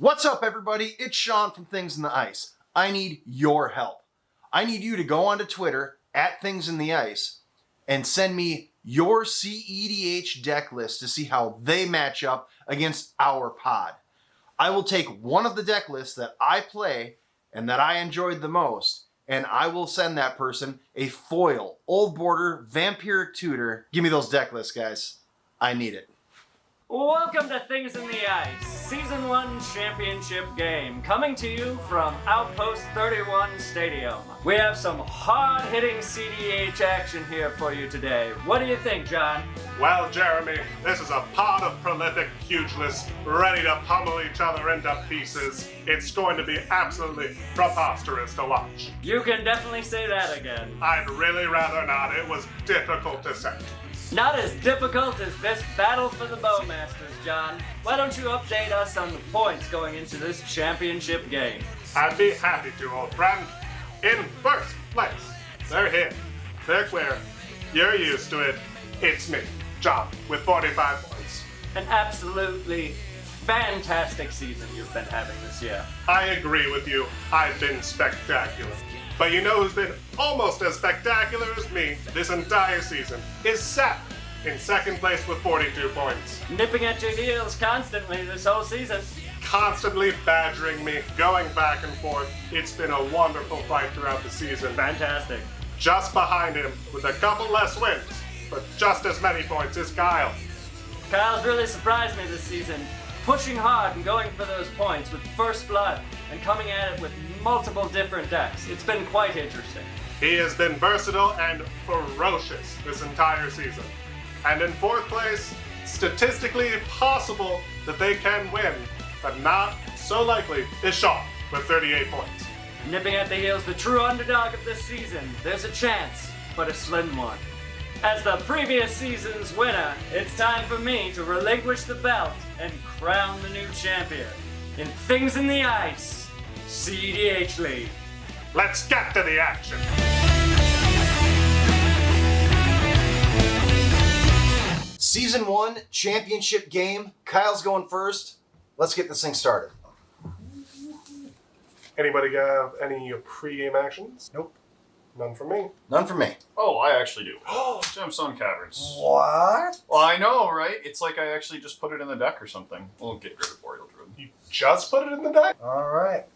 What's up, everybody? It's Shaun from Things in the Ice. I need your help. I need you to go onto Twitter at Things in the Ice and send me your cEDH deck list to see how they match up against our pod. I will take one of the deck lists that I play and that I enjoyed the most, and I will send that person a foil, old border, vampiric tutor. Give me those deck lists, guys. I need it. Welcome to Things in the Ice, Season 1 Championship game, coming to you from Outpost 31 Stadium. We have some hard-hitting cEDH action here for you today. What do you think, John? Well, Jeremy, this is a pod of prolific pugilists ready to pummel each other into pieces. It's going to be absolutely preposterous to watch. You can definitely say that again. I'd really rather not. It was difficult to say. Not as difficult as this battle for the Bowmasters, John. Why don't you update us on the points going into this championship game? I'd be happy to, old friend. In first place, they're here. They're clear. You're used to it. It's me, John, with 45 points. An absolutely fantastic season you've been having this year. I agree with you. I've been spectacular. But you know who's been almost as spectacular as me this entire season is Seth, in second place with 42 points. Nipping at your heels constantly this whole season. Constantly badgering me, going back and forth. It's been a wonderful fight throughout the season. Fantastic. Just behind him, with a couple less wins, but just as many points, is Kyle. Kyle's really surprised me this season, pushing hard and going for those points with First Blood and coming at it with multiple different decks. It's been quite interesting. He has been versatile and ferocious this entire season. And in fourth place, statistically possible that they can win, but not so likely, is Shaun with 38 points. Nipping at the heels, the true underdog of this season. There's a chance, but a slim one. As the previous season's winner, it's time for me to relinquish the belt and crown the new champion. In Things in the Ice, cEDH League. Let's get to the action. Season 1 championship game. Kyle's going first. Let's get this thing started. Anybody have any pre-game actions? Nope. None from me. None from me. Oh, I actually do. Gemstone Caverns. What? Well, I know, right? It's like I actually just put it in the deck or something. We'll get rid of Boreal Druid. You just put it in the deck? Alright.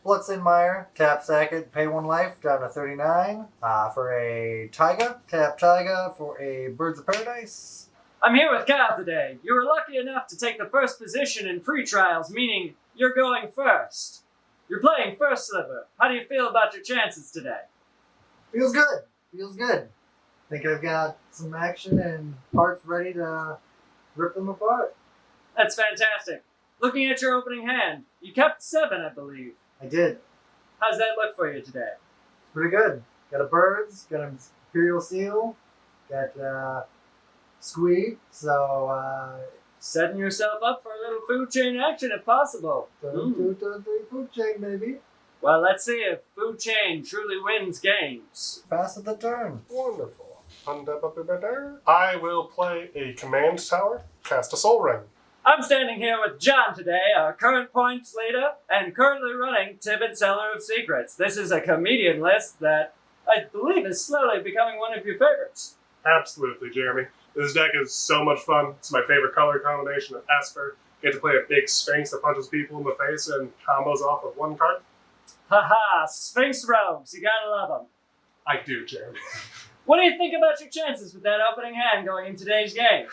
Blitzenmeyer, tap sack it, pay 1 life, down to 39. For a Taiga, tap Taiga for a Birds of Paradise. I'm here with Kyle today. You were lucky enough to take the first position in pre-trials, meaning you're going first. You're playing first, Sliver. How do you feel about your chances today? Feels good. Feels good. Think I've got some action and parts ready to rip them apart. That's fantastic. Looking at your opening hand, you kept 7, I believe. I did. How's that look for you today? Pretty good. Got a Birds, got an Imperial Seal, got Squeak, so Setting yourself up for a little food chain action if possible. 2, 3 food chain, baby. Well, let's see if food chain truly wins games. Pass at the turn. Wonderful. I will play a command tower, cast a Soul Ring. I'm standing here with John today, our current points leader, and currently running TIVIT Seller of Secrets. This is a comedian list that I believe is slowly becoming one of your favorites. Absolutely, Jeremy. This deck is so much fun. It's my favorite color combination of Esper. Get to play a big Sphinx that punches people in the face and combos off with 1 card. Haha, Sphinx rogues, you gotta love them. I do, Jeremy. What do you think about your chances with that opening hand going in today's game?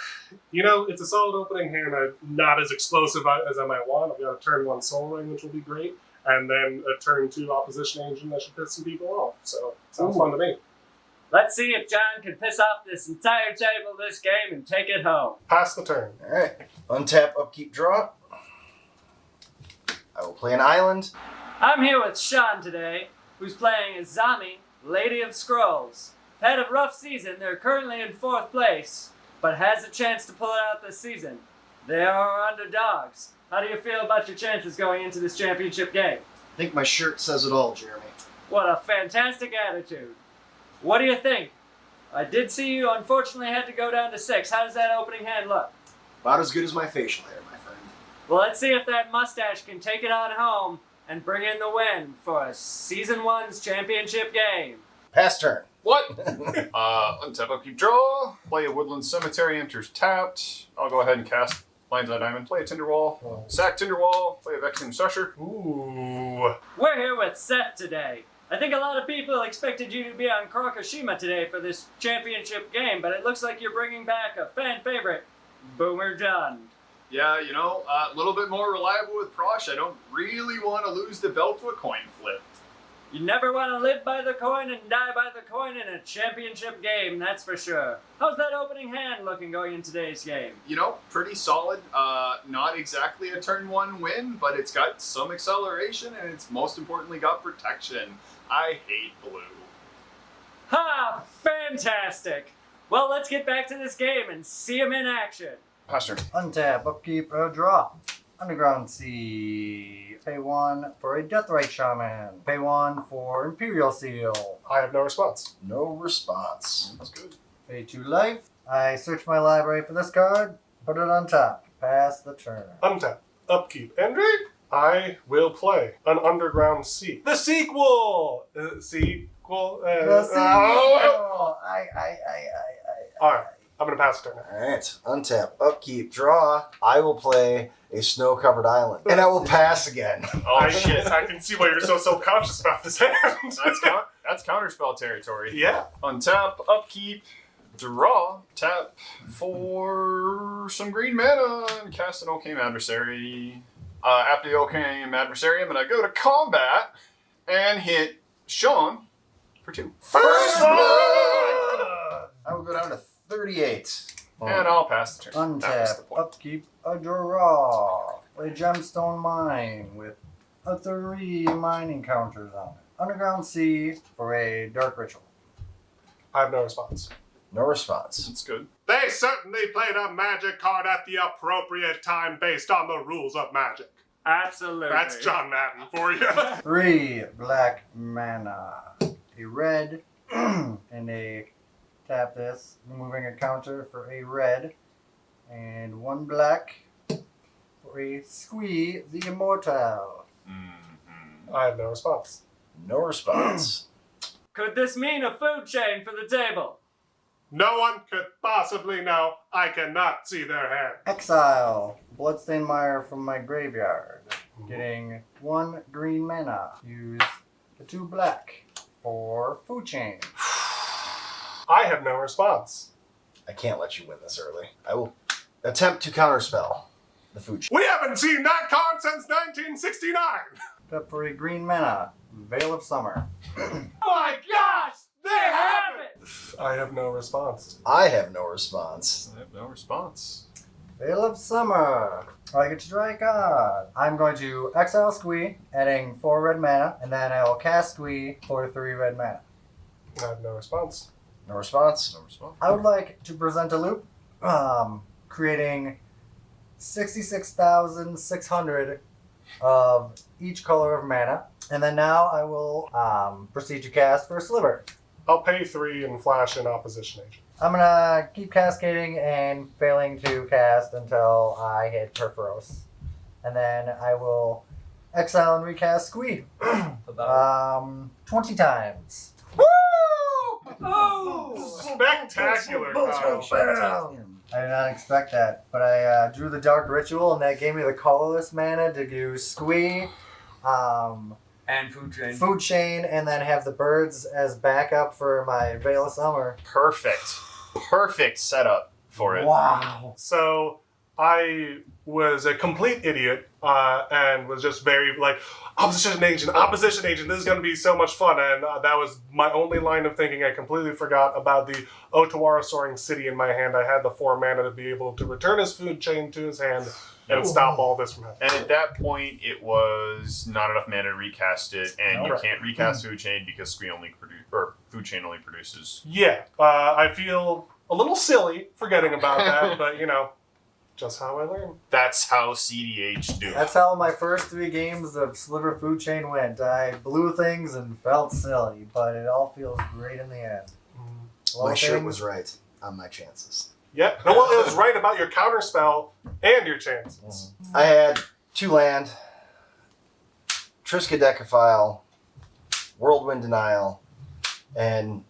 You know, it's a solid opening hand. I'm not as explosive as I might want. I've got a turn 1 Soul Ring, which will be great. And then a turn 2 Opposition Agent that should piss some people off. So, sounds fun to me. Let's see if John can piss off this entire table this game and take it home. Pass the turn. Alright. Untap, upkeep, draw. I will play an island. I'm here with Shaun today, who's playing AZAMI, Lady of Scrolls. Had a rough season, they're currently in 4th place, but has a chance to pull it out this season. They are underdogs. How do you feel about your chances going into this championship game? I think my shirt says it all, Jeremy. What a fantastic attitude. What do you think? I did see you unfortunately had to go down to 6. How does that opening hand look? About as good as my facial hair, my friend. Well, let's see if that mustache can take it on home and bring in the win for Season 1's championship game. Pass turn. What? Untap, upkeep, draw. Play a Woodland Cemetery, enters tapped. I'll go ahead and cast Lines on Diamond. Play a Tinderwall. Sack Tinderwall. Play a Vexing Stretcher. Ooh. We're here with Seth today. I think a lot of people expected you to be on Krokushima today for this championship game, but it looks like you're bringing back a fan favorite, Boomer Dund. Yeah, you know, a little bit more reliable with PROSSH. I don't really want to lose the belt to a coin flip. You never want to live by the coin and die by the coin in a championship game, that's for sure. How's that opening hand looking going in today's game? You know, pretty solid. Not exactly a turn 1 win, but it's got some acceleration and it's most importantly got protection. I hate blue. Ha! Fantastic! Well, let's get back to this game and see him in action. Pastor. Untap, upkeep, draw. Underground Sea. Pay 1 for a Deathrite Shaman. Pay 1 for Imperial Seal. I have no response. No response. That's good. Pay 2 life. I search my library for this card, put it on top. Pass the turn. Untap, upkeep, and drain. I will play an Underground Sea. The sequel! Sequel? The sequel! Alright, I'm gonna pass the turn. Alright, untap, upkeep, draw. I will play a snow-covered island. And I will pass again. Oh, shit. I can see why you're so self-conscious about this hand. That's counterspell territory. Yeah. Untap, upkeep, draw, tap for some green mana, and cast an Okame Adversary. After the Okame Adversary, I'm going to go to combat and hit Shaun for 2. First blood! I will go down to 38. And I'll pass the turn. That was the Untap, point. upkeep, a draw. Play Gemstone Mine with a 3 mining counters on it. Underground Sea for a Dark Ritual. I have no response. No response. That's good. They certainly played a magic card at the appropriate time based on the rules of magic. Absolutely. That's John Madden for you. 3 black mana. A red and a tap this, removing a counter for a red. And 1 black for a Squee the Immortal. I have no response. No response. Could this mean a food chain for the table? No one could possibly know. I cannot see their hand. Exile Bloodstained Mire from my graveyard. Getting 1 green mana. Use the 2 black for food chain. I have no response. I can't let you win this early. I will attempt to counterspell the food chain. We haven't seen that card since 1969. Up for a green mana. Veil of Summer. Oh my gosh! They have it! I have no response. I have no response. I have no response. Veil of Summer. I get to draw a card. I'm going to exile Squee, adding 4 red mana, and then I will cast Squee for 3 red mana. I have no response. No response. No response. I would like to present a loop, creating 66,600 of each color of mana, and then now I will proceed to cast for Sliver. I'll pay 3 and flash in opposition agent. I'm gonna keep cascading and failing to cast until I hit Perforos. And then I will exile and recast Squee. 20 times. Oh! Spectacular card. I did not expect that, but I drew the Dark Ritual, and that gave me the colorless mana to do Squee, And food chain. Food Chain, and then have the birds as backup for my Veil of Summer. Perfect setup for it. Wow. So I was a complete idiot and was just very like, opposition agent, this is going to be so much fun. And that was my only line of thinking. I completely forgot about the Otawara Soaring City in my hand. I had the 4 mana to be able to return his food chain to his hand and stop all this from happening. And at that point, it was not enough mana to recast it, and you can't recast Food Chain because Food Chain only produces. Yeah, I feel a little silly forgetting about that, but you know, just how I learn. That's how cEDH do it. That's how my first 3 games of Sliver Food Chain went. I blew things and felt silly, but it all feels great in the end. My shirt was right on my chances. Yeah. No, well, it was right about your counterspell and your chances. I had 2 land, Triskaidekaphile, Whirlwind Denial, and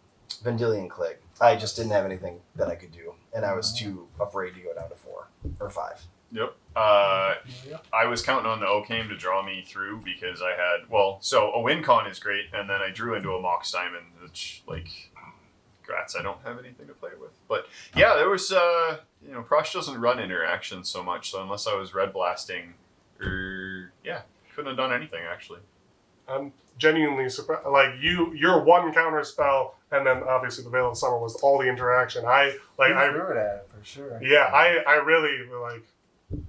Vendilion Click. I just didn't have anything that I could do, and I was too afraid to go down to 4 or 5. Yep. I was counting on the Ocame to draw me through because I had, so a win con is great, and then I drew into a Mox Diamond, which, like, congrats, I don't have anything to play with. But yeah, there was, PROSSH doesn't run interaction so much, so unless I was red blasting, couldn't have done anything actually. I'm genuinely surprised. Like, your one counter spell, and then obviously the Veil of Summer was all the interaction. I threw it at it for sure. Yeah, I really, like,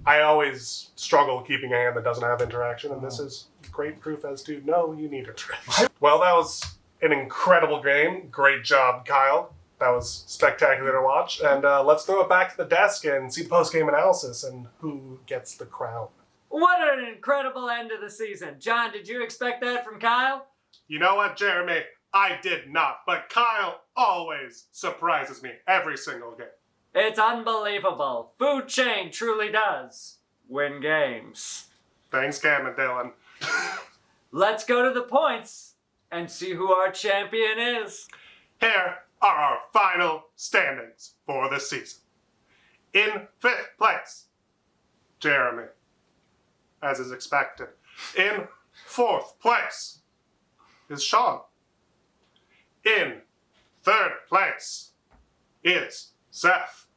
I always struggle keeping a hand that doesn't have interaction, and this is great proof as to, no, you need interaction. Well, that was an incredible game. Great job, Kyle. That was spectacular to watch. And let's throw it back to the desk and see the post-game analysis and who gets the crown. What an incredible end of the season. John, did you expect that from Kyle? You know what, Jeremy? I did not, but Kyle always surprises me every single game. It's unbelievable. Food Chain truly does win games. Thanks, Cam and Dylan. Let's go to the points and see who our champion is. Here are our final standings for the season. In 5th place, Jeremy, as is expected. In 4th place is Shaun. In 3rd place is Seth.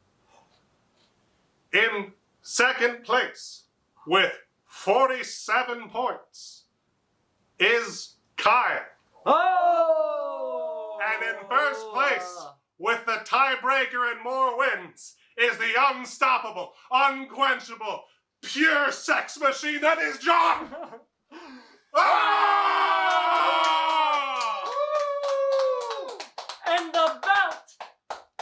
In 2nd place, with 47 points, is Kyle. Oh! And in 1st place, with the tiebreaker and more wins, is the unstoppable, unquenchable, pure sex machine that is John! And the belt,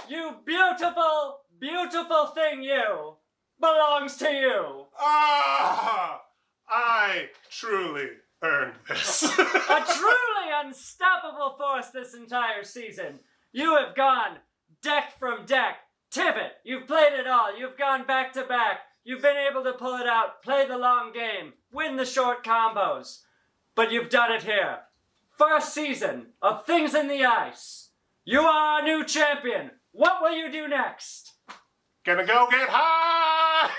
you beautiful, beautiful thing you, belongs to you. I truly earned this. A truly unstoppable force this entire season. You have gone deck from deck. TIVIT, you've played it all. You've gone back to back. You've been able to pull it out, play the long game, win the short combos. But you've done it here. First season of Things in the Ice. You are our new champion. What will you do next? Gonna go get high!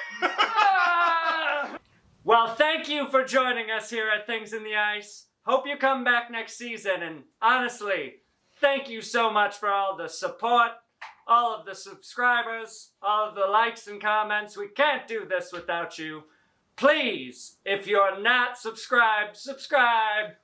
Well, thank you for joining us here at Things in the Ice. Hope you come back next season, and honestly, thank you so much for all the support, all of the subscribers, all of the likes and comments. We can't do this without you. Please, if you're not subscribed, subscribe.